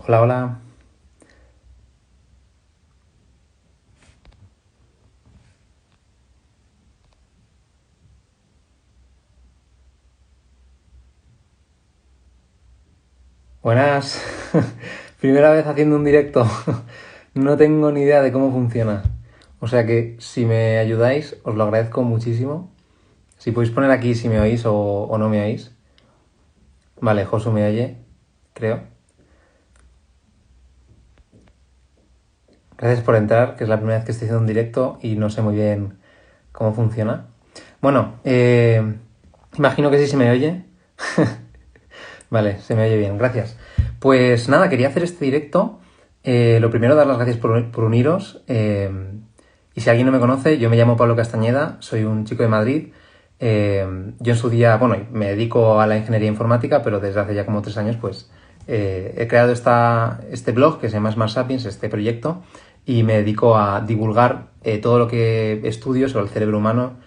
Hola, hola. Buenas. Primera vez haciendo un directo. No tengo ni idea de cómo funciona. O sea que si me ayudáis, os lo agradezco muchísimo. Si podéis poner aquí si me oís o no me oís. Vale, Josu me oye, creo. Gracias por entrar, que es la primera vez que estoy haciendo un directo y no sé muy bien cómo funciona. Bueno, imagino que sí se me oye. Vale, se me oye bien, gracias. Pues nada, quería hacer este directo. Lo primero, dar las gracias por uniros. Y si alguien no me conoce, yo me llamo Pablo Castañeda, soy un chico de Madrid. Yo en su día, bueno, me dedico a la ingeniería informática, pero desde hace ya como 3 años, pues he creado este blog que se llama Smart Sapiens, este proyecto, y me dedico a divulgar todo lo que estudio sobre el cerebro humano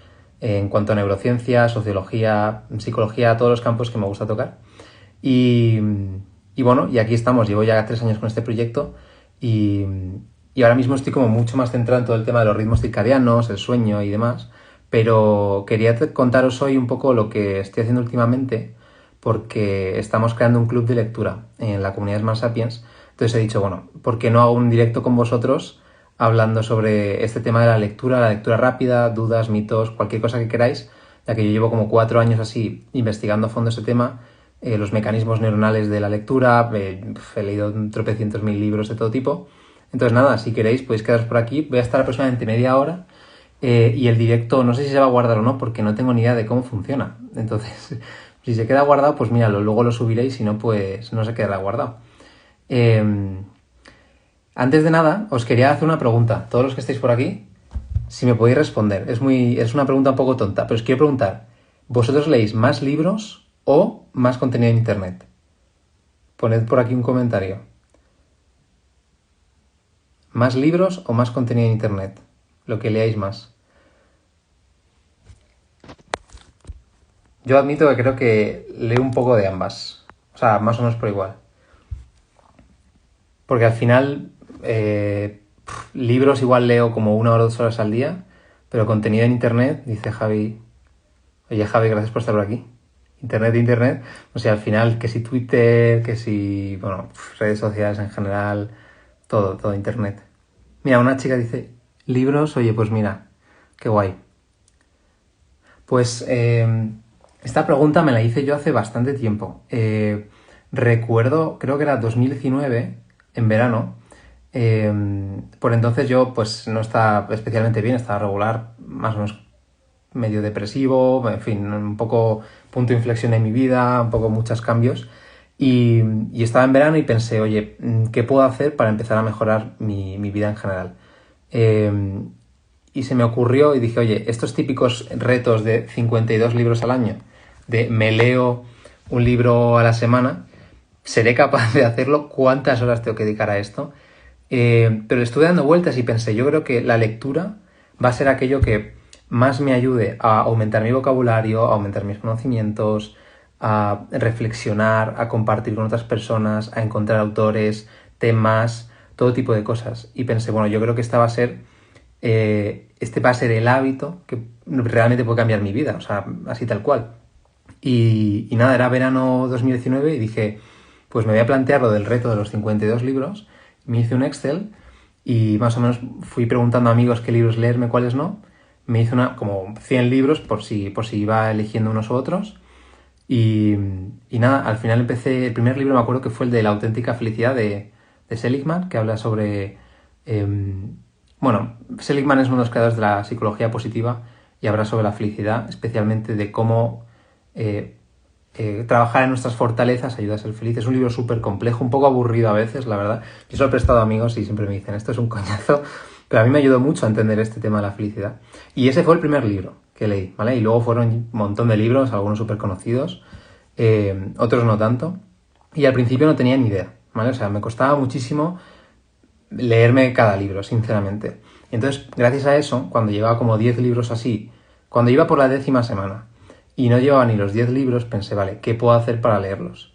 en cuanto a neurociencia, sociología, psicología, todos los campos que me gusta tocar. Y, y bueno, y aquí estamos, llevo ya 3 años con este proyecto y, y ahora mismo estoy como mucho más centrado en todo el tema de los ritmos circadianos, el sueño y demás, pero quería contaros hoy un poco lo que estoy haciendo últimamente porque estamos creando un club de lectura en la comunidad Smart Sapiens. Entonces he dicho, bueno, ¿por qué no hago un directo con vosotros hablando sobre este tema de la lectura rápida, dudas, mitos, cualquier cosa que queráis, ya que yo llevo como 4 años así investigando a fondo ese tema, los mecanismos neuronales de la lectura, he leído tropecientos mil libros de todo tipo. Entonces nada, si queréis podéis quedaros por aquí, voy a estar aproximadamente media hora y el directo no sé si se va a guardar o no porque no tengo ni idea de cómo funciona. Entonces, si se queda guardado, pues míralo, luego lo subiréis, si no, pues no se quedará guardado. Eh, Antes de nada, os quería hacer una pregunta. Todos los que estáis por aquí, si me podéis responder. Es una pregunta un poco tonta, pero os quiero preguntar, ¿vosotros leéis más libros o más contenido en internet? Poned por aquí un comentario. ¿Más libros o más contenido en internet? Lo que leáis más. Yo admito que creo que leo un poco de ambas. O sea, más o menos por igual. Porque al final, libros igual leo como 1 o 2 horas al día, pero contenido en internet, dice Javi. Oye Javi, gracias por estar por aquí. Internet. O sea, al final, que si Twitter, que si, bueno, redes sociales en general, todo internet. Mira, una chica dice, libros, oye, pues mira, qué guay. Pues esta pregunta me la hice yo hace bastante tiempo. Recuerdo, creo que era 2019, en verano. Por entonces yo pues no estaba especialmente bien, estaba regular, más o menos medio depresivo, en fin, un poco punto de inflexión en mi vida, un poco muchos cambios. Y estaba en verano y pensé, oye, ¿qué puedo hacer para empezar a mejorar mi vida en general? Y se me ocurrió y dije, oye, estos típicos retos de 52 libros al año, de me leo un libro a la semana, ¿seré capaz de hacerlo? ¿Cuántas horas tengo que dedicar a esto? Pero estuve dando vueltas y pensé, yo creo que la lectura va a ser aquello que más me ayude a aumentar mi vocabulario, a aumentar mis conocimientos, a reflexionar, a compartir con otras personas, a encontrar autores, temas, todo tipo de cosas. Y pensé, bueno, yo creo que este va a ser el hábito que realmente puede cambiar mi vida, o sea, así tal cual. Y nada, era verano 2019 y dije, pues me voy a plantear lo del reto de los 52 libros. Me hice un Excel y más o menos fui preguntando a amigos qué libros leerme, cuáles no. Me hice como 100 libros por si iba eligiendo unos u otros. Y nada, al final empecé, el primer libro me acuerdo que fue el de La auténtica felicidad de Seligman, que habla sobre... bueno, Seligman es uno de los creadores de la psicología positiva y habla sobre la felicidad, especialmente de cómo trabajar en nuestras fortalezas ayuda a ser feliz. Es un libro súper complejo, un poco aburrido a veces, la verdad. Yo se lo he prestado a amigos y siempre me dicen, esto es un coñazo, pero a mí me ayudó mucho a entender este tema de la felicidad. Y ese fue el primer libro que leí, ¿vale? Y luego fueron un montón de libros, algunos súper conocidos, otros no tanto. Y al principio no tenía ni idea, ¿vale? O sea, me costaba muchísimo leerme cada libro, sinceramente. Y entonces, gracias a eso, cuando llevaba como 10 libros así, cuando iba por la 10ª semana y no llevaba ni los 10 libros, pensé, vale, ¿qué puedo hacer para leerlos?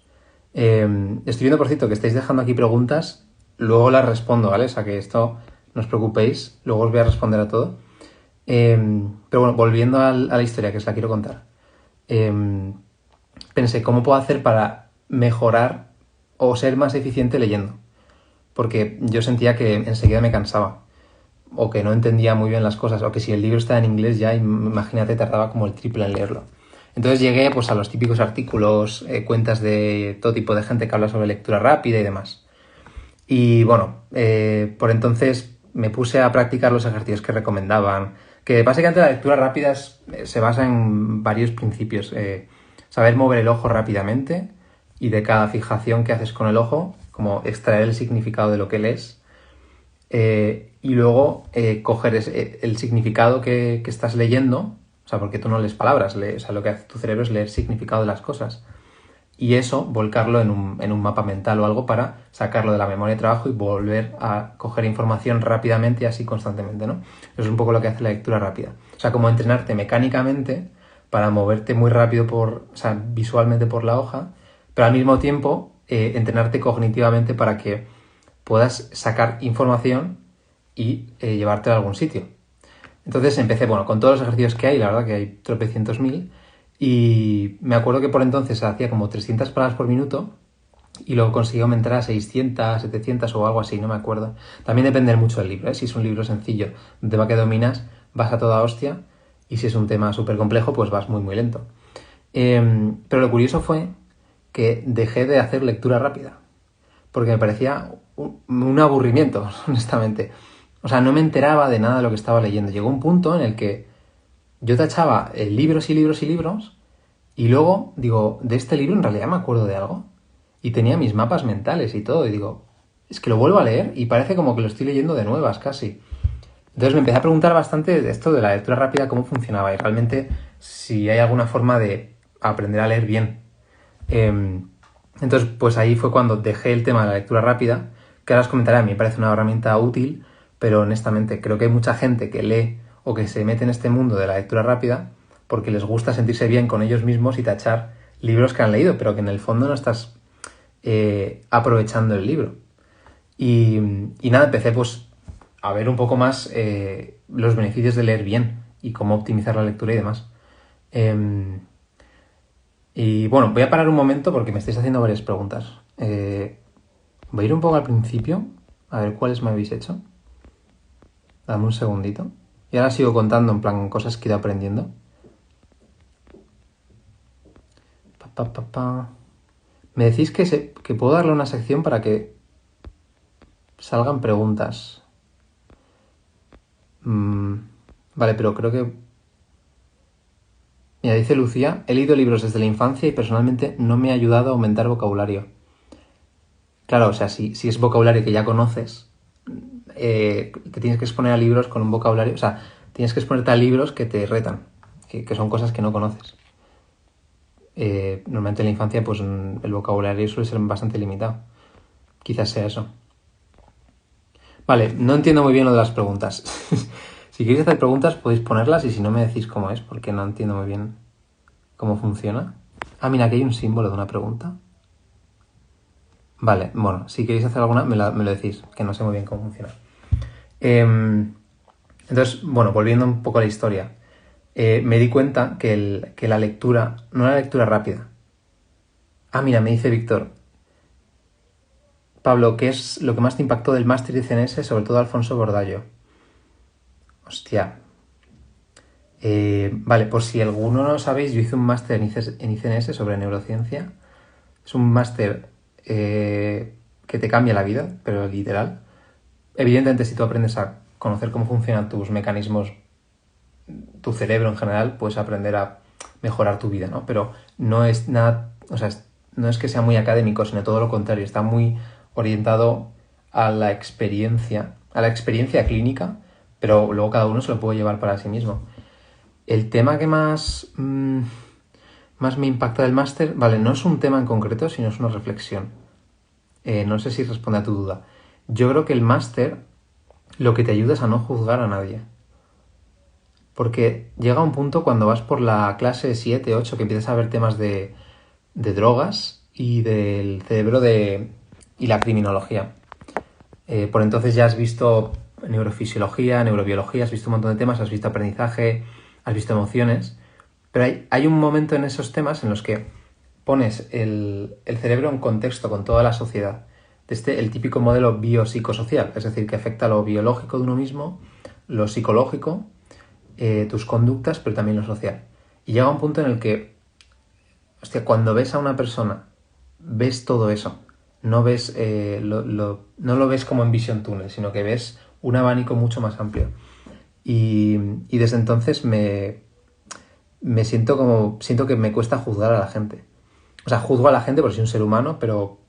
Estoy viendo, por cierto, que estáis dejando aquí preguntas, luego las respondo, ¿vale? O sea que esto no os preocupéis, luego os voy a responder a todo. Pero bueno, volviendo a la historia que os la quiero contar. Pensé, ¿cómo puedo hacer para mejorar o ser más eficiente leyendo? Porque yo sentía que enseguida me cansaba, o que no entendía muy bien las cosas, o que si el libro estaba en inglés ya, imagínate, tardaba como el triple en leerlo. Entonces llegué pues a los típicos artículos, cuentas de todo tipo de gente que habla sobre lectura rápida y demás. Y bueno, por entonces me puse a practicar los ejercicios que recomendaban, que básicamente la lectura rápida se basa en varios principios. Saber mover el ojo rápidamente y de cada fijación que haces con el ojo, como extraer el significado de lo que lees. Y luego coger el significado que estás leyendo, o sea, porque tú no lees palabras, o sea, lo que hace tu cerebro es leer significado de las cosas. Y eso, volcarlo en un mapa mental o algo para sacarlo de la memoria de trabajo y volver a coger información rápidamente y así constantemente, ¿no? Eso es un poco lo que hace la lectura rápida. O sea, como entrenarte mecánicamente para moverte muy rápido o sea, visualmente por la hoja, pero al mismo tiempo entrenarte cognitivamente para que puedas sacar información y llevártela a algún sitio. Entonces empecé, bueno, con todos los ejercicios que hay, la verdad que hay tropecientos mil, y me acuerdo que por entonces hacía como 300 palabras por minuto y luego conseguí aumentar a 600, 700 o algo así, no me acuerdo. También depende mucho del libro, ¿eh? Si es un libro sencillo, un tema que dominas, vas a toda hostia, y si es un tema súper complejo, pues vas muy, muy lento. Pero lo curioso fue que dejé de hacer lectura rápida, porque me parecía un aburrimiento, honestamente. O sea, no me enteraba de nada de lo que estaba leyendo. Llegó un punto en el que yo tachaba libros y libros y libros y luego digo, de este libro en realidad me acuerdo de algo. Y tenía mis mapas mentales y todo. Y digo, es que lo vuelvo a leer y parece como que lo estoy leyendo de nuevas casi. Entonces me empecé a preguntar bastante de esto de la lectura rápida, cómo funcionaba y realmente si hay alguna forma de aprender a leer bien. Entonces, pues ahí fue cuando dejé el tema de la lectura rápida, que ahora os comentaré, a mí me parece una herramienta útil, pero honestamente creo que hay mucha gente que lee o que se mete en este mundo de la lectura rápida porque les gusta sentirse bien con ellos mismos y tachar libros que han leído, pero que en el fondo no estás aprovechando el libro. Y nada, empecé pues a ver un poco más los beneficios de leer bien y cómo optimizar la lectura y demás. Y bueno, voy a parar un momento porque me estáis haciendo varias preguntas. Voy a ir un poco al principio, a ver cuáles me habéis hecho. Dame un segundito. Y ahora sigo contando en plan cosas que he ido aprendiendo. Me decís que puedo darle una sección para que salgan preguntas. Vale, pero creo que... Mira, dice Lucía, he leído libros desde la infancia y personalmente no me ha ayudado a aumentar vocabulario. Claro, o sea, si es vocabulario que ya conoces, te tienes que exponer a libros con un vocabulario, o sea, tienes que exponerte a libros que te retan, que son cosas que no conoces. Normalmente en la infancia pues el vocabulario suele ser bastante limitado. Quizás sea eso. Vale, no entiendo muy bien lo de las preguntas. Si queréis hacer preguntas podéis ponerlas y si no me decís cómo es, porque no entiendo muy bien cómo funciona. Ah, mira, aquí hay un símbolo de una pregunta. Vale, bueno, si queréis hacer alguna me lo decís, que no sé muy bien cómo funciona. Entonces, bueno, volviendo un poco a la historia, me di cuenta que la lectura no era lectura rápida. Ah, mira, me dice Víctor, Pablo, ¿qué es lo que más te impactó del máster de CNS, sobre todo Alfonso Bordallo? Hostia. Vale, por si alguno no lo sabéis, yo hice un máster en ICNS sobre neurociencia. Es un máster que te cambia la vida, pero literal. Evidentemente, si tú aprendes a conocer cómo funcionan tus mecanismos, tu cerebro en general, puedes aprender a mejorar tu vida, ¿no? Pero no es nada, o sea, no es que sea muy académico, sino todo lo contrario, está muy orientado a la experiencia clínica, pero luego cada uno se lo puede llevar para sí mismo. El tema que más me impacta del máster, vale, no es un tema en concreto, sino es una reflexión. No sé si responde a tu duda. Yo creo que el máster lo que te ayuda es a no juzgar a nadie. Porque llega un punto cuando vas por la clase 7, 8, que empiezas a ver temas de drogas y del cerebro y la criminología. Por entonces ya has visto neurofisiología, neurobiología, has visto un montón de temas, has visto aprendizaje, has visto emociones, pero hay un momento en esos temas en los que pones el cerebro en contexto con toda la sociedad. El típico modelo biopsicosocial, es decir, que afecta lo biológico de uno mismo, lo psicológico, tus conductas, pero también lo social. Y llega un punto en el que, hostia, cuando ves a una persona, ves todo eso. No ves no lo ves como en Vision Tunnel, sino que ves un abanico mucho más amplio. Y desde entonces me siento que me cuesta juzgar a la gente. O sea, juzgo a la gente porque soy un ser humano, pero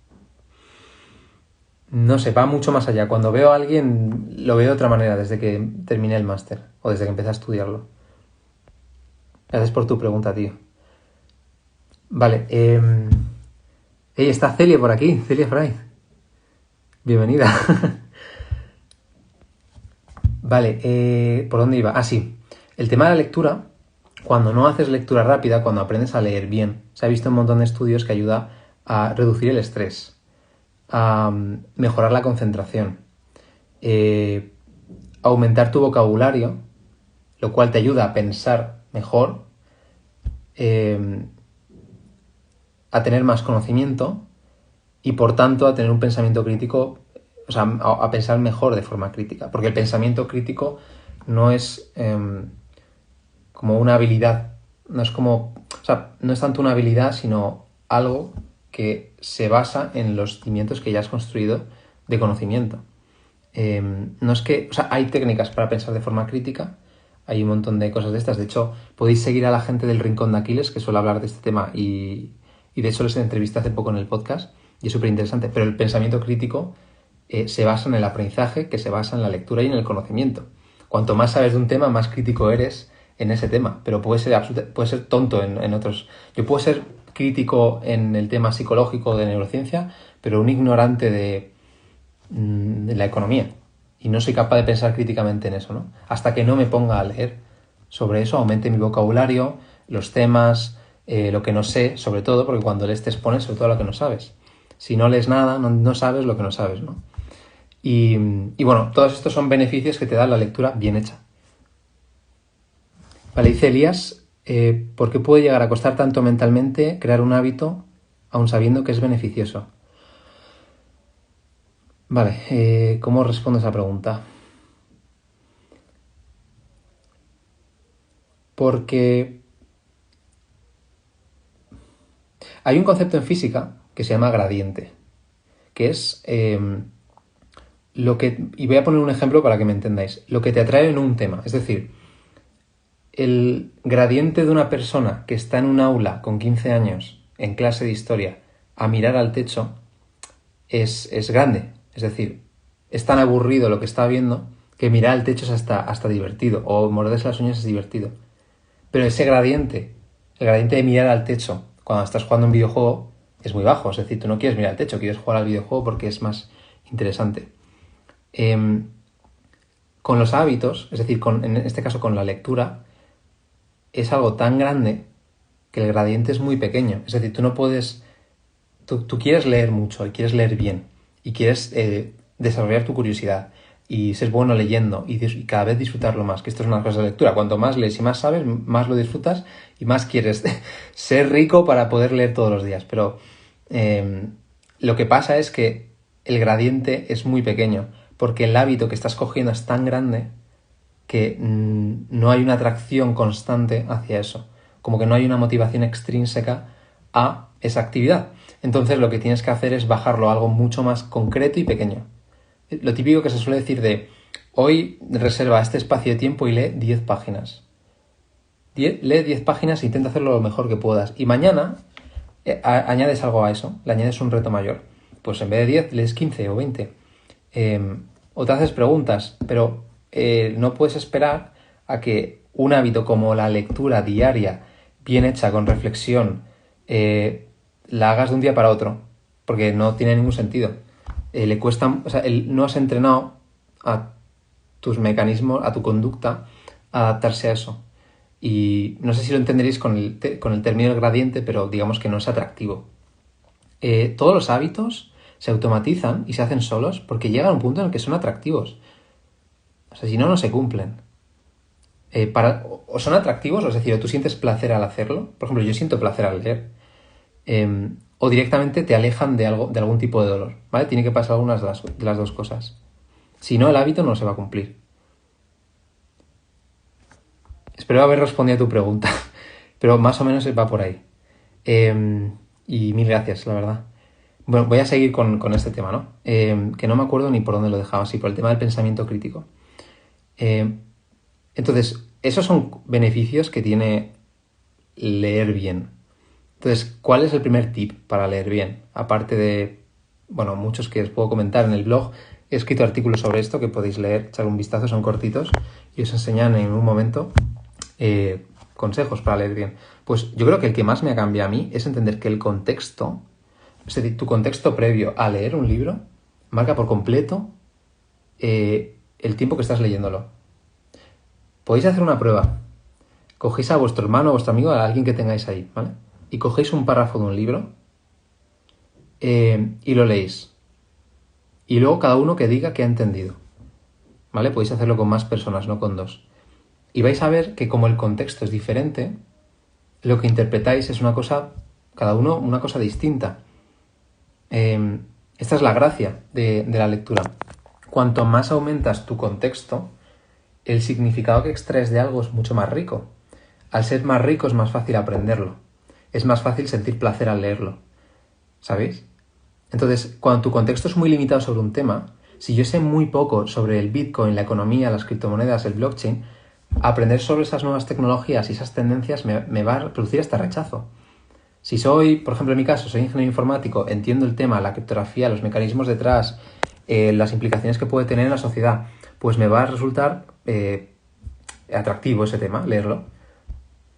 no sé, va mucho más allá. Cuando veo a alguien, lo veo de otra manera desde que terminé el máster o desde que empecé a estudiarlo. Gracias por tu pregunta, tío. Vale, está Celia por aquí, Celia Fry. Bienvenida. Vale, ¿por dónde iba? Ah, sí. El tema de la lectura, cuando no haces lectura rápida, cuando aprendes a leer bien, se ha visto un montón de estudios que ayuda a reducir el estrés, a mejorar la concentración, aumentar tu vocabulario, lo cual te ayuda a pensar mejor, a tener más conocimiento y por tanto a tener un pensamiento crítico, o sea, a pensar mejor de forma crítica, porque el pensamiento crítico no es como una habilidad, no es tanto una habilidad, sino algo que se basa en los cimientos que ya has construido de conocimiento. No es que, o sea, hay técnicas para pensar de forma crítica, hay un montón de cosas de estas. De hecho, podéis seguir a la gente del Rincón de Aquiles, que suele hablar de este tema, y de hecho les entrevisté hace poco en el podcast, y es súper interesante. Pero el pensamiento crítico se basa en el aprendizaje, que se basa en la lectura y en el conocimiento. Cuanto más sabes de un tema, más crítico eres en ese tema, pero puede ser tonto en otros. Yo puedo ser crítico en el tema psicológico de neurociencia, pero un ignorante de la economía. Y no soy capaz de pensar críticamente en eso, ¿no? Hasta que no me ponga a leer sobre eso, aumente mi vocabulario, los temas, lo que no sé, sobre todo, porque cuando lees te expones sobre todo a lo que no sabes. Si no lees nada, no sabes lo que no sabes, ¿no? Y bueno, todos estos son beneficios que te da la lectura bien hecha. Vale, dice Elías, ¿por qué puede llegar a costar tanto mentalmente crear un hábito aun sabiendo que es beneficioso? Vale, ¿cómo respondo a esa pregunta? Porque hay un concepto en física que se llama gradiente, que es lo que, y voy a poner un ejemplo para que me entendáis, lo que te atrae en un tema. Es decir, el gradiente de una persona que está en un aula con 15 años en clase de historia a mirar al techo es grande. Es decir, es tan aburrido lo que está viendo que mirar al techo es hasta divertido, o morderse las uñas es divertido. Pero ese gradiente, el gradiente de mirar al techo cuando estás jugando un videojuego es muy bajo. Es decir, tú no quieres mirar al techo, quieres jugar al videojuego porque es más interesante. Con los hábitos, es decir, en este caso con la lectura, es algo tan grande que el gradiente es muy pequeño. Es decir, tú no puedes... Tú quieres leer mucho y quieres leer bien y quieres desarrollar tu curiosidad y ser bueno leyendo y cada vez disfrutarlo más, que esto es una cosa de lectura. Cuanto más lees y más sabes, más lo disfrutas y más quieres ser rico para poder leer todos los días. Pero lo que pasa es que el gradiente es muy pequeño porque el hábito que estás cogiendo es tan grande que no hay una atracción constante hacia eso, como que no hay una motivación extrínseca a esa actividad. Entonces lo que tienes que hacer es bajarlo a algo mucho más concreto y pequeño. Lo típico que se suele decir de hoy reserva este espacio de tiempo y lee 10 páginas. Lee 10 páginas e intenta hacerlo lo mejor que puedas. Y mañana añades algo a eso, le añades un reto mayor. Pues en vez de 10 lees 15 o 20. O te haces preguntas, pero no puedes esperar a que un hábito como la lectura diaria, bien hecha, con reflexión, la hagas de un día para otro, porque no tiene ningún sentido. Le cuesta, o sea, no has entrenado a tus mecanismos, a tu conducta, a adaptarse a eso. Y no sé si lo entenderéis con el término del gradiente, pero digamos que no es atractivo. todos los hábitos se automatizan y se hacen solos porque llegan a un punto en el que son atractivos. O sea, si no, no se cumplen. O son atractivos, es decir, o tú sientes placer al hacerlo. Por ejemplo, yo siento placer al leer. O directamente te alejan de algún tipo de dolor, ¿vale? Tiene que pasar algunas de las dos cosas. Si no, el hábito no se va a cumplir. Espero haber respondido a tu pregunta, pero más o menos va por ahí. Y mil gracias, la verdad. Bueno, voy a seguir con este tema, ¿no? Que no me acuerdo ni por dónde lo dejaba, sí, por el tema del pensamiento crítico. Entonces, esos son beneficios que tiene leer bien. Entonces, ¿cuál es el primer tip para leer bien? Aparte de, bueno, muchos que os puedo comentar en el blog, he escrito artículos sobre esto que podéis leer, echar un vistazo, son cortitos y os enseñan en un momento consejos para leer bien. Pues yo creo que el que más me ha cambiado a mí es entender que el contexto, es decir, tu contexto previo a leer un libro, marca por completo el tiempo que estás leyéndolo. Podéis hacer una prueba. Cogéis a vuestro hermano, a vuestro amigo, a alguien que tengáis ahí, ¿vale? Y cogéis un párrafo de un libro y lo leéis. Y luego cada uno que diga que ha entendido, ¿vale? Podéis hacerlo con más personas, no con dos. Y vais a ver que como el contexto es diferente, lo que interpretáis es una cosa, cada uno una cosa distinta. Esta es la gracia de la lectura. Cuanto más aumentas tu contexto, el significado que extraes de algo es mucho más rico. Al ser más rico es más fácil aprenderlo. Es más fácil sentir placer al leerlo. ¿Sabéis? Entonces, cuando tu contexto es muy limitado sobre un tema, si yo sé muy poco sobre el Bitcoin, la economía, las criptomonedas, el blockchain, aprender sobre esas nuevas tecnologías y esas tendencias me va a producir este rechazo. Si soy, por ejemplo en mi caso, soy ingeniero informático, entiendo el tema, la criptografía, los mecanismos detrás, las implicaciones que puede tener en la sociedad, pues me va a resultar atractivo ese tema, leerlo.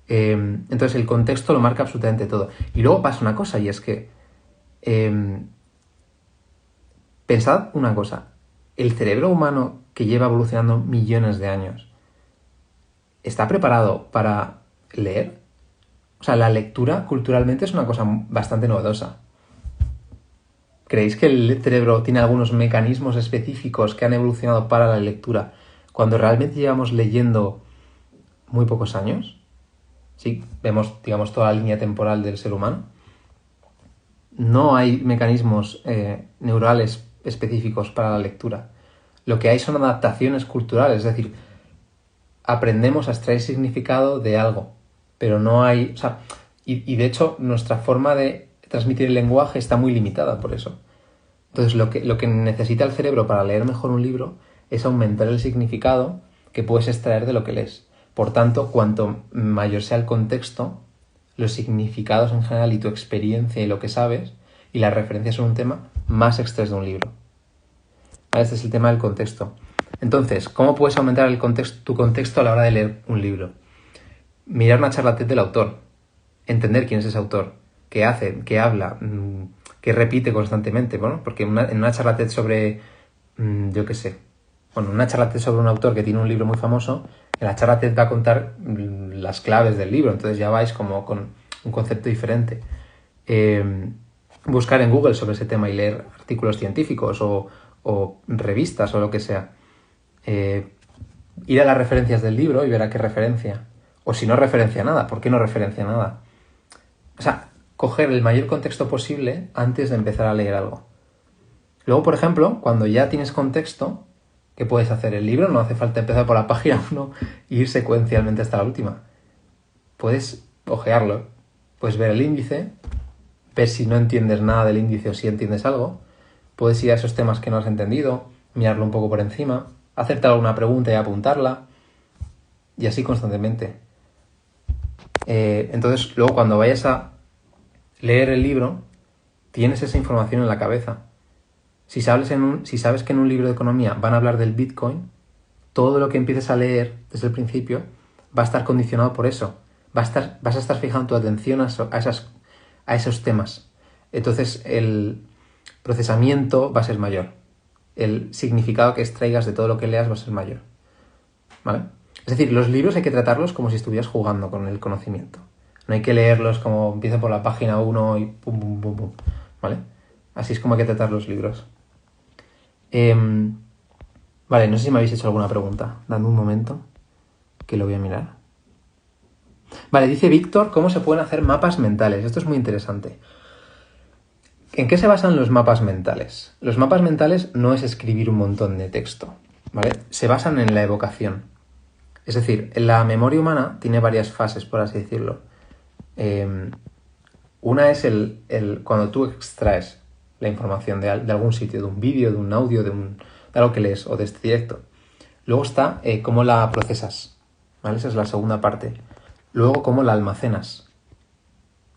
Entonces el contexto lo marca absolutamente todo. Y luego pasa una cosa, y es que pensad una cosa, el cerebro humano que lleva evolucionando millones de años ¿está preparado para leer? O sea, la lectura culturalmente es una cosa bastante novedosa. ¿Creéis que el cerebro tiene algunos mecanismos específicos que han evolucionado para la lectura cuando realmente llevamos leyendo muy pocos años? Sí, vemos, digamos, toda la línea temporal del ser humano. No hay mecanismos neurales específicos para la lectura. Lo que hay son adaptaciones culturales, es decir, aprendemos a extraer significado de algo, pero no hay... O sea, y de hecho nuestra forma de transmitir el lenguaje está muy limitada por eso. Entonces lo que necesita el cerebro para leer mejor un libro es aumentar el significado que puedes extraer de lo que lees. Por tanto, cuanto mayor sea el contexto, los significados en general y tu experiencia y lo que sabes y las referencias en un tema, más extraes de un libro. Este es el tema del contexto. Entonces, ¿cómo puedes aumentar tu contexto a la hora de leer un libro? Mirar una charla TED del autor, entender quién es ese autor, qué hace, qué habla, qué repite constantemente, bueno, porque en una charla TED sobre, yo qué sé, bueno, una charla TED sobre un autor que tiene un libro muy famoso, en la charla TED va a contar las claves del libro, entonces ya vais como con un concepto diferente. Buscar en Google sobre ese tema y leer artículos científicos o revistas o lo que sea. Ir a las referencias del libro y ver a qué referencia. O si no referencia nada, ¿por qué no referencia nada? O sea, coger el mayor contexto posible antes de empezar a leer algo. Luego, por ejemplo, cuando ya tienes contexto, ¿qué puedes hacer? El libro no hace falta empezar por la página 1 e ir secuencialmente hasta la última. Puedes ojearlo, puedes ver el índice, ver si no entiendes nada del índice o si entiendes algo. Puedes ir a esos temas que no has entendido, mirarlo un poco por encima, hacerte alguna pregunta y apuntarla, y así constantemente. Entonces, luego cuando vayas a leer el libro, tienes esa información en la cabeza. Si sabes que en un libro de economía van a hablar del Bitcoin, todo lo que empieces a leer desde el principio va a estar condicionado por eso. Vas a estar fijando tu atención a esos temas. Entonces, el procesamiento va a ser mayor. El significado que extraigas de todo lo que leas va a ser mayor. ¿Vale? Es decir, los libros hay que tratarlos como si estuvieras jugando con el conocimiento. No hay que leerlos como empieza por la página 1 y pum, pum, pum, pum. ¿vale? Así es como hay que tratar los libros. Vale, no sé si me habéis hecho alguna pregunta. Dame un momento, que lo voy a mirar. Vale, dice Víctor, ¿cómo se pueden hacer mapas mentales? Esto es muy interesante. ¿En qué se basan los mapas mentales? Los mapas mentales no es escribir un montón de texto, ¿vale? Se basan en la evocación. Es decir, la memoria humana tiene varias fases, por así decirlo. Una es cuando tú extraes la información de algún sitio, de un vídeo, de un audio, de algo que lees o de este directo. Luego está cómo la procesas, ¿vale? Esa es la segunda parte. Luego cómo la almacenas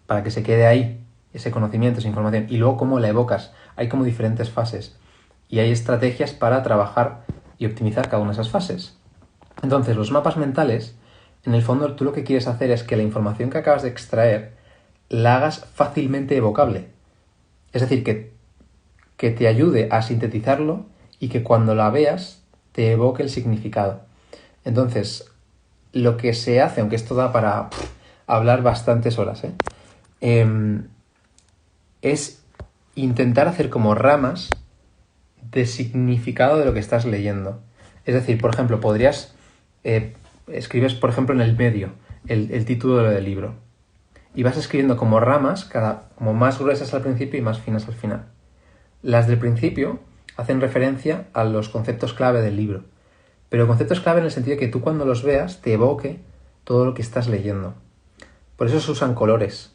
para que se quede ahí ese conocimiento, esa información. Y luego cómo la evocas. Hay como diferentes fases. Y hay estrategias para trabajar y optimizar cada una de esas fases. Entonces, los mapas mentales, en el fondo, tú lo que quieres hacer es que la información que acabas de extraer la hagas fácilmente evocable. Es decir, que te ayude a sintetizarlo y que cuando la veas te evoque el significado. Entonces, lo que se hace, aunque esto da para hablar bastantes horas, es intentar hacer como ramas de significado de lo que estás leyendo. Es decir, por ejemplo, podrías... escribes, por ejemplo, en el medio el título del libro y vas escribiendo como ramas, como más gruesas al principio y más finas al final. Las del principio hacen referencia a los conceptos clave del libro, pero conceptos clave en el sentido de que tú cuando los veas te evoque todo lo que estás leyendo. Por eso se usan colores,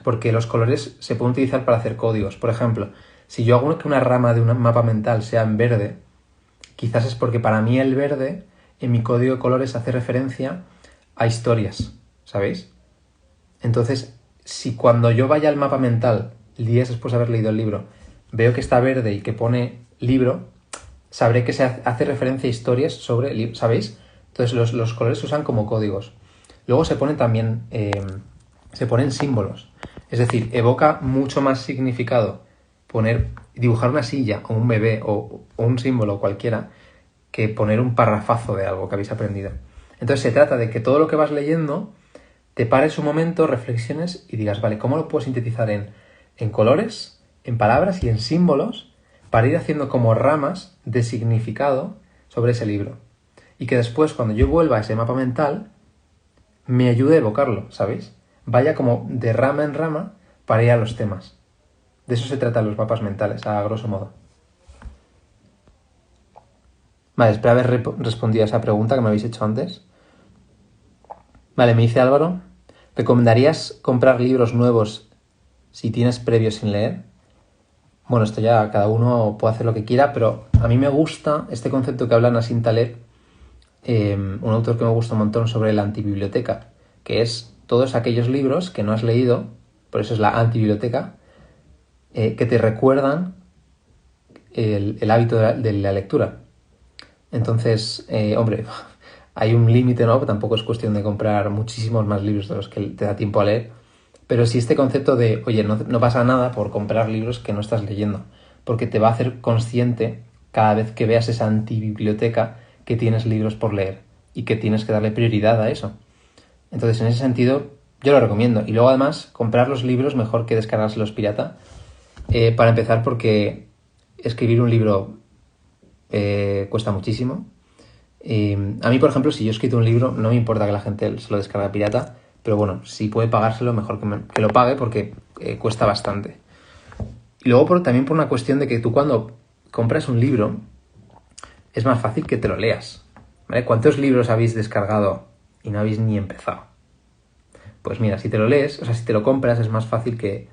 porque los colores se pueden utilizar para hacer códigos. Por ejemplo, si yo hago que una rama de un mapa mental sea en verde, quizás es porque para mí el verde en mi código de colores hace referencia a historias, ¿sabéis? Entonces, si cuando yo vaya al mapa mental, días después de haber leído el libro, veo que está verde y que pone libro, sabré que se hace referencia a historias sobre, ¿sabéis? Entonces los colores se usan como códigos. Luego se ponen también, se ponen símbolos. Es decir, evoca mucho más significado dibujar una silla o un bebé o un símbolo cualquiera que poner un parrafazo de algo que habéis aprendido. Entonces se trata de que todo lo que vas leyendo te pares un momento, reflexiones y digas, vale, ¿cómo lo puedo sintetizar en colores, en palabras y en símbolos para ir haciendo como ramas de significado sobre ese libro? Y que después, cuando yo vuelva a ese mapa mental, me ayude a evocarlo, ¿sabéis? Vaya como de rama en rama para ir a los temas. De eso se tratan los mapas mentales, a grosso modo. Vale, espero haber respondido a esa pregunta que me habéis hecho antes. Vale, me dice Álvaro, ¿recomendarías comprar libros nuevos si tienes previos sin leer? Bueno, esto ya cada uno puede hacer lo que quiera, pero a mí me gusta este concepto que habla Nassim Taleb, un autor que me gusta un montón, sobre la antibiblioteca, que es todos aquellos libros que no has leído, por eso es la antibiblioteca, que te recuerdan el hábito de la lectura. Entonces, hombre, hay un límite, ¿no? Tampoco es cuestión de comprar muchísimos más libros de los que te da tiempo a leer, pero sí este concepto de, oye, no pasa nada por comprar libros que no estás leyendo, porque te va a hacer consciente cada vez que veas esa antibiblioteca que tienes libros por leer y que tienes que darle prioridad a eso. Entonces, en ese sentido, yo lo recomiendo. Y luego, además, comprar los libros mejor que descargárselos pirata, para empezar, porque escribir un libro cuesta muchísimo. A mí, por ejemplo, si yo he escrito un libro, no me importa que la gente se lo descargue pirata, pero bueno, si puede pagárselo, mejor que lo pague, porque cuesta bastante. Y luego también por una cuestión de que tú cuando compras un libro, es más fácil que te lo leas, ¿vale? ¿Cuántos libros habéis descargado y no habéis ni empezado? Pues mira, si te lo lees, o sea, si te lo compras, es más fácil que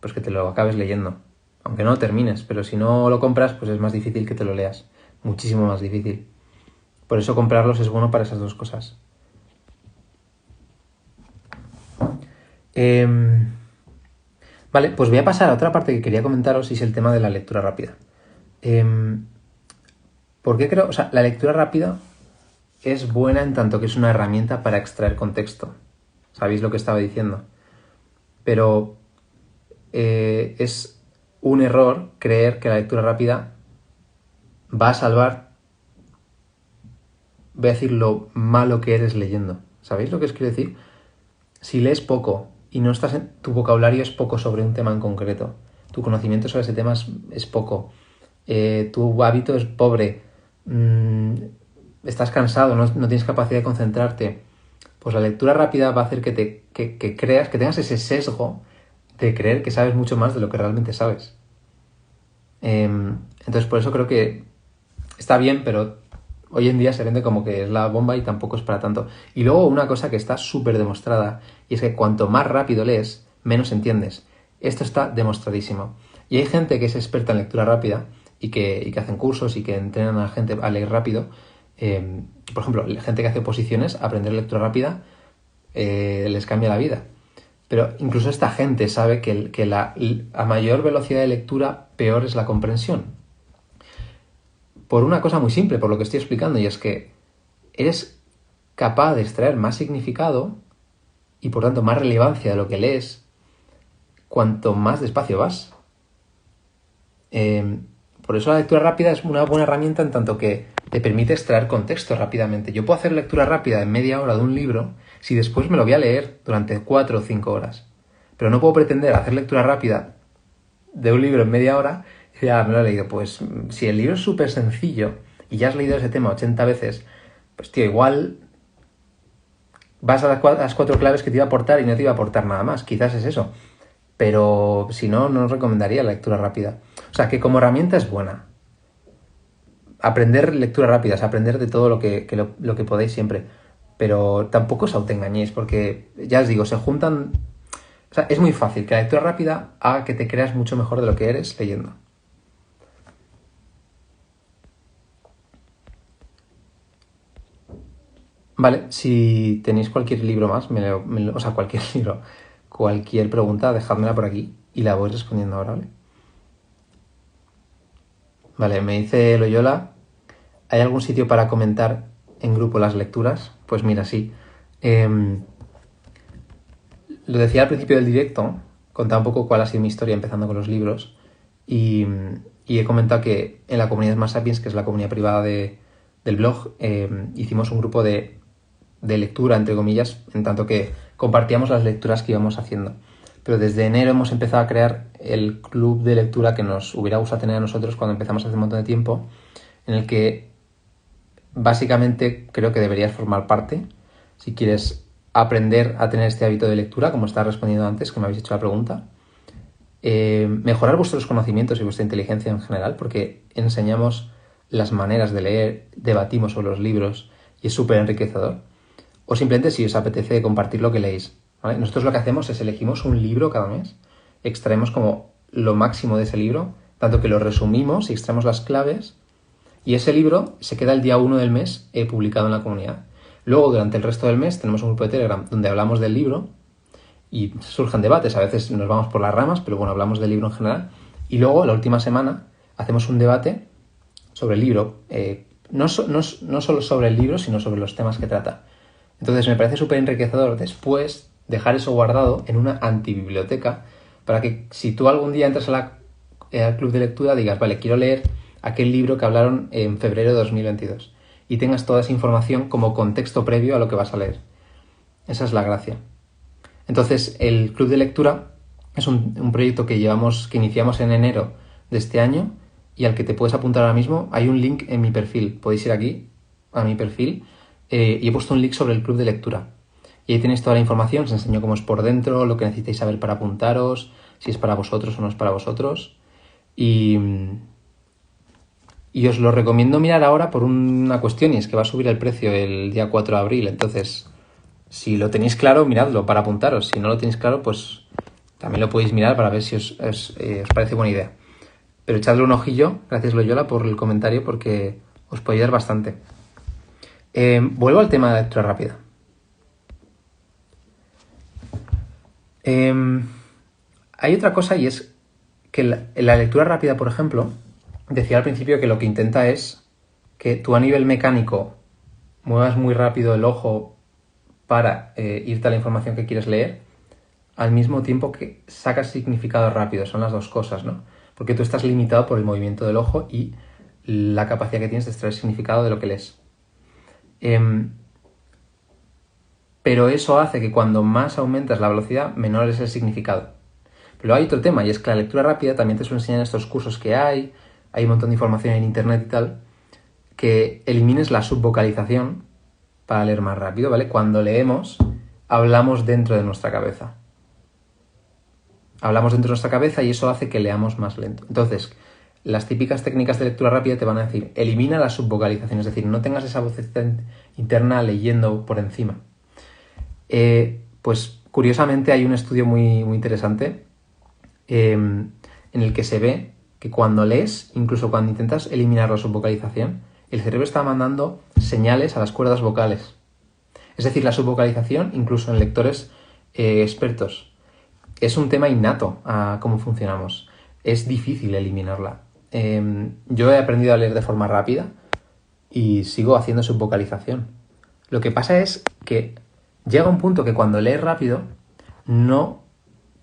te lo acabes leyendo. Aunque no lo termines, pero si no lo compras, pues es más difícil que te lo leas. Muchísimo más difícil. Por eso comprarlos es bueno para esas dos cosas. Vale, pues voy a pasar a otra parte que quería comentaros, y es el tema de la lectura rápida. ¿Por qué creo? O sea, la lectura rápida es buena en tanto que es una herramienta para extraer contexto. ¿Sabéis lo que estaba diciendo? Pero es un error creer que la lectura rápida va a salvar, voy a decir, lo malo que eres leyendo. ¿Sabéis lo que os quiero decir? Si lees poco y no estás tu vocabulario es poco sobre un tema en concreto, tu conocimiento sobre ese tema es poco, tu hábito es pobre, estás cansado, no tienes capacidad de concentrarte, pues la lectura rápida va a hacer que creas, que tengas ese sesgo de creer que sabes mucho más de lo que realmente sabes. Entonces por eso creo que está bien, pero hoy en día se vende como que es la bomba y tampoco es para tanto. Y luego una cosa que está súper demostrada, y es que cuanto más rápido lees, menos entiendes. Esto está demostradísimo. Y hay gente que es experta en lectura rápida y que hacen cursos y que entrenan a la gente a leer rápido. Por ejemplo, la gente que hace oposiciones, aprender lectura rápida les cambia la vida. Pero incluso esta gente sabe que a mayor velocidad de lectura, peor es la comprensión. Por una cosa muy simple, por lo que estoy explicando, y es que eres capaz de extraer más significado y por tanto más relevancia de lo que lees cuanto más despacio vas. Por eso la lectura rápida es una buena herramienta en tanto que te permite extraer contexto rápidamente. Yo puedo hacer lectura rápida en media hora de un libro si después me lo voy a leer durante 4 o 5 horas. Pero no puedo pretender hacer lectura rápida de un libro en media hora y ya me lo he leído. Pues si el libro es súper sencillo y ya has leído ese tema 80 veces, pues tío, igual vas a las 4 claves que te iba a aportar y no te iba a aportar nada más. Quizás es eso. Pero si no, no os recomendaría la lectura rápida. O sea, que como herramienta es buena. Aprender lectura rápida, es aprender de todo lo que podéis siempre. Pero tampoco os autoengañéis, porque ya os digo, se juntan... O sea, es muy fácil que la lectura rápida haga que te creas mucho mejor de lo que eres leyendo. Vale, si tenéis cualquier libro más, o sea, cualquier libro, cualquier pregunta, dejádmela por aquí y la voy respondiendo ahora, ¿vale? Vale, me dice Loyola, ¿hay algún sitio para comentar en grupo las lecturas? Pues mira, sí. Lo decía al principio del directo, contaba un poco cuál ha sido mi historia empezando con los libros y he comentado que en la comunidad Más Sapiens, que es la comunidad privada del blog, hicimos un grupo de lectura, entre comillas, en tanto que compartíamos las lecturas que íbamos haciendo. Pero desde enero hemos empezado a crear el club de lectura que nos hubiera gustado tener a nosotros cuando empezamos hace un montón de tiempo, en el que básicamente creo que deberías formar parte si quieres aprender a tener este hábito de lectura, como estaba respondiendo antes, que me habéis hecho la pregunta. Mejorar vuestros conocimientos y vuestra inteligencia en general, porque enseñamos las maneras de leer, debatimos sobre los libros y es súper enriquecedor. O simplemente si os apetece compartir lo que leéis, ¿vale? Nosotros lo que hacemos es elegimos un libro cada mes, extraemos como lo máximo de ese libro, tanto que lo resumimos y extraemos las claves, y ese libro se queda el día 1 del mes publicado en la comunidad. Luego, durante el resto del mes, tenemos un grupo de Telegram donde hablamos del libro y surgen debates. A veces nos vamos por las ramas, pero bueno, hablamos del libro en general. Y luego, la última semana, hacemos un debate sobre el libro. No solo sobre el libro, sino sobre los temas que trata. Entonces, me parece súper enriquecedor después dejar eso guardado en una antibiblioteca para que si tú algún día entras al club de lectura digas, vale, quiero leer aquel libro que hablaron en febrero de 2022 y tengas toda esa información como contexto previo a lo que vas a leer. Esa es la gracia. Entonces, el club de lectura es un proyecto que iniciamos en enero de este año y al que te puedes apuntar ahora mismo. Hay un link en mi perfil. Podéis ir aquí a mi perfil y he puesto un link sobre el club de lectura. Y ahí tenéis toda la información. Os enseño cómo es por dentro, lo que necesitáis saber para apuntaros, si es para vosotros o no es para vosotros. Y os lo recomiendo mirar ahora por una cuestión, y es que va a subir el precio el día 4 de abril. Entonces, si lo tenéis claro, miradlo para apuntaros. Si no lo tenéis claro, pues también lo podéis mirar para ver si os parece buena idea. Pero echadle un ojillo. Gracias, Loyola, por el comentario, porque os puede ayudar bastante. Vuelvo al tema de la lectura rápida. Hay otra cosa, y es que la lectura rápida, por ejemplo, decía al principio que lo que intenta es que tú a nivel mecánico muevas muy rápido el ojo para irte a la información que quieres leer, al mismo tiempo que sacas significado rápido. Son las dos cosas, ¿no? Porque tú estás limitado por el movimiento del ojo y la capacidad que tienes de extraer significado de lo que lees. Pero eso hace que cuando más aumentas la velocidad, menor es el significado. Pero hay otro tema, y es que la lectura rápida también te suele enseñar en estos cursos que hay un montón de información en internet y tal, que elimines la subvocalización para leer más rápido, ¿vale? Cuando leemos, hablamos dentro de nuestra cabeza. Hablamos dentro de nuestra cabeza y eso hace que leamos más lento. Entonces, las típicas técnicas de lectura rápida te van a decir, elimina la subvocalización, es decir, no tengas esa voz interna leyendo por encima. Pues curiosamente hay un estudio muy, muy interesante en el que se ve que cuando lees, incluso cuando intentas eliminar la subvocalización, el cerebro está mandando señales a las cuerdas vocales. Es decir, la subvocalización, incluso en lectores expertos, es un tema innato a cómo funcionamos. Es difícil eliminarla. Yo he aprendido a leer de forma rápida y sigo haciendo subvocalización. Lo que pasa es que llega un punto que cuando lees rápido,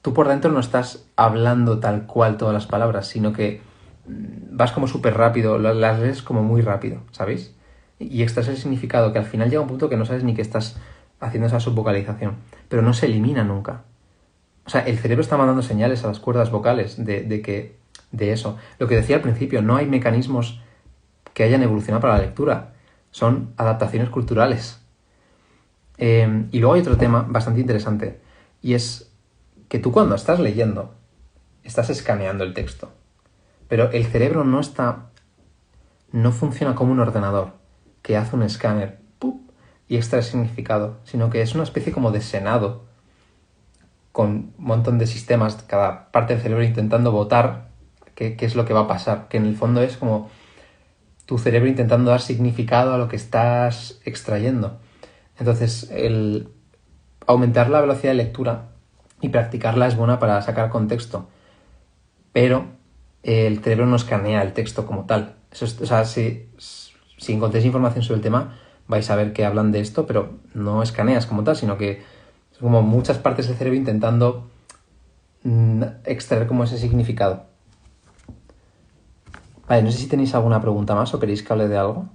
tú por dentro no estás hablando tal cual todas las palabras, sino que vas como súper rápido, las lees como muy rápido, ¿sabéis? Y extraes el significado, que al final llega un punto que no sabes ni que estás haciendo esa subvocalización, pero no se elimina nunca. O sea, el cerebro está mandando señales a las cuerdas vocales de eso. Lo que decía al principio, no hay mecanismos que hayan evolucionado para la lectura, son adaptaciones culturales. Y luego hay otro tema bastante interesante, y es que tú cuando estás leyendo, estás escaneando el texto, pero el cerebro no funciona como un ordenador que hace un escáner ¡pup! Y extrae significado, sino que es una especie como de senado con un montón de sistemas, cada parte del cerebro intentando votar qué es lo que va a pasar, que en el fondo es como tu cerebro intentando dar significado a lo que estás extrayendo. Entonces, el aumentar la velocidad de lectura y practicarla es buena para sacar contexto, pero el cerebro no escanea el texto como tal. Si encontréis información sobre el tema, vais a ver que hablan de esto, pero no escaneas como tal, sino que es como muchas partes del cerebro intentando extraer como ese significado. Vale, no sé si tenéis alguna pregunta más o queréis que hable de algo.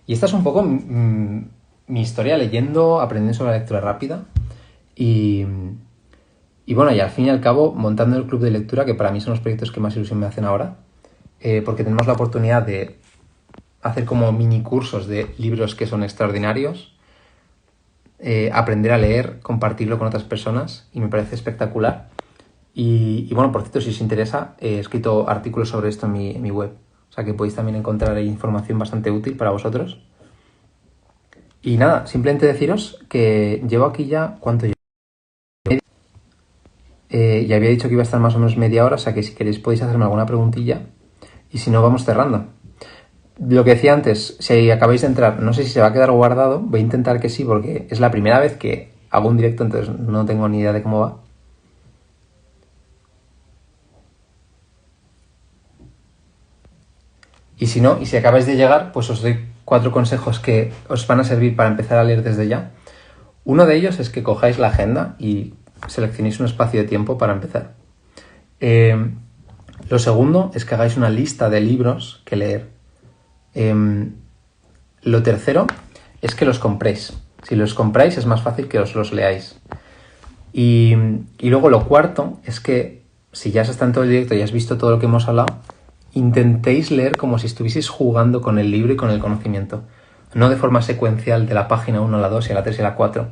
Y esta es un poco mi historia leyendo, aprendiendo sobre la lectura rápida y bueno, y al fin y al cabo montando el club de lectura, que para mí son los proyectos que más ilusión me hacen ahora, porque tenemos la oportunidad de hacer como mini cursos de libros que son extraordinarios, aprender a leer, compartirlo con otras personas y me parece espectacular. Y bueno, por cierto, si os interesa, he escrito artículos sobre esto en mi web, o sea que podéis también encontrar ahí información bastante útil para vosotros. Y nada, simplemente deciros que llevo aquí ya, ¿cuánto llevo? Ya había dicho que iba a estar más o menos media hora, o sea que si queréis podéis hacerme alguna preguntilla y si no vamos cerrando. Lo que decía antes, si acabáis de entrar, no sé si se va a quedar guardado, voy a intentar que sí porque es la primera vez que hago un directo, entonces no tengo ni idea de cómo va. Y si no, y si acabáis de llegar, pues os doy 4 consejos que os van a servir para empezar a leer desde ya. Uno de ellos es que cojáis la agenda y seleccionéis un espacio de tiempo para empezar. Lo segundo es que hagáis una lista de libros que leer. Lo tercero es que los compréis. Si los compráis es más fácil que os los leáis. Y luego lo cuarto es que si ya has estado en todo el directo y has visto todo lo que hemos hablado, intentéis leer como si estuvieseis jugando con el libro y con el conocimiento. No de forma secuencial de la página 1 a la 2 y a la 3 y a la 4,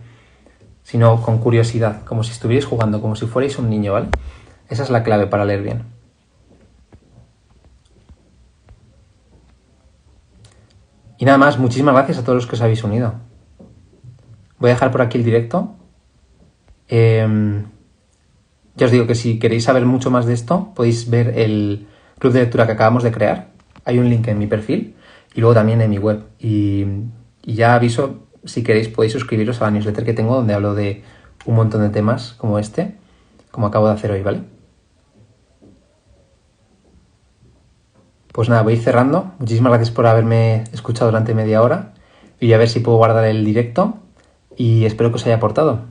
sino con curiosidad, como si estuvierais jugando, como si fuerais un niño, ¿vale? Esa es la clave para leer bien. Y nada más, muchísimas gracias a todos los que os habéis unido. Voy a dejar por aquí el directo. Ya os digo que si queréis saber mucho más de esto, podéis ver el club de lectura que acabamos de crear. Hay un link en mi perfil y luego también en mi web. Y ya aviso, si queréis podéis suscribiros a la newsletter que tengo donde hablo de un montón de temas como este, como acabo de hacer hoy, ¿vale? Pues nada, voy a ir cerrando. Muchísimas gracias por haberme escuchado durante media hora y a ver si puedo guardar el directo y espero que os haya aportado.